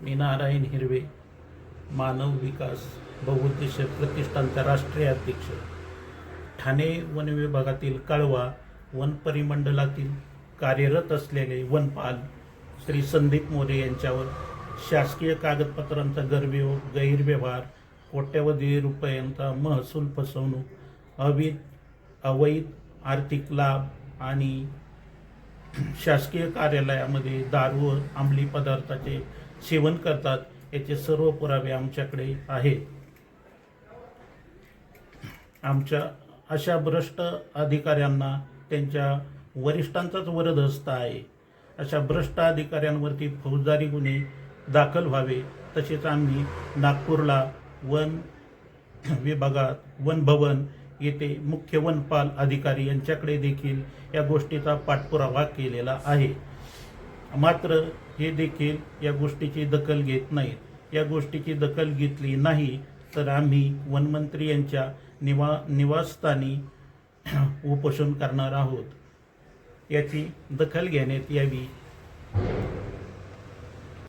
मी नारायण हिरवे, मानव विकास बहुउद्देशीय प्रतिष्ठानचा राष्ट्रीय अध्यक्ष, ठाणे वन विभागातील कळवा वन परिमंडलातील कार्यरत असलेले वनपाल श्री संदीप मोरे यांच्यावर शासकीय कागदपत्रांचा गैरव्यवहार, कोट्यवधी रुपयांचा महसूल फसवणूक, अवैध आर्थिक लाभ आणि शासकीय कार्यालयामध्ये दारू व अंमली पदार्थाचे सेवन करतात याचे सर्व पुरावे आमच्याकडे आहेत. आमच्या अशा भ्रष्ट अधिकाऱ्यांना त्यांच्या वरिष्ठांचाच वरदहस्त आहे. अशा भ्रष्ट अधिकाऱ्यांवरती फौजदारी गुन्हे दाखल व्हावे. तसेच आम्ही नागपूरला वन विभागात वन भवन येथे मुख्य वनपाल अधिकारी यांच्याकडे देखील या गोष्टीचा पाठपुरावा केलेला आहे. मात्र हे देखील या गोष्टीची दखल घेत नाहीत. या गोष्टीची दखल घेतली नाही तर आम्ही वनमंत्री यांच्या निवासस्थानी उपोषण करणार आहोत. याची दखल घेण्यात यावी.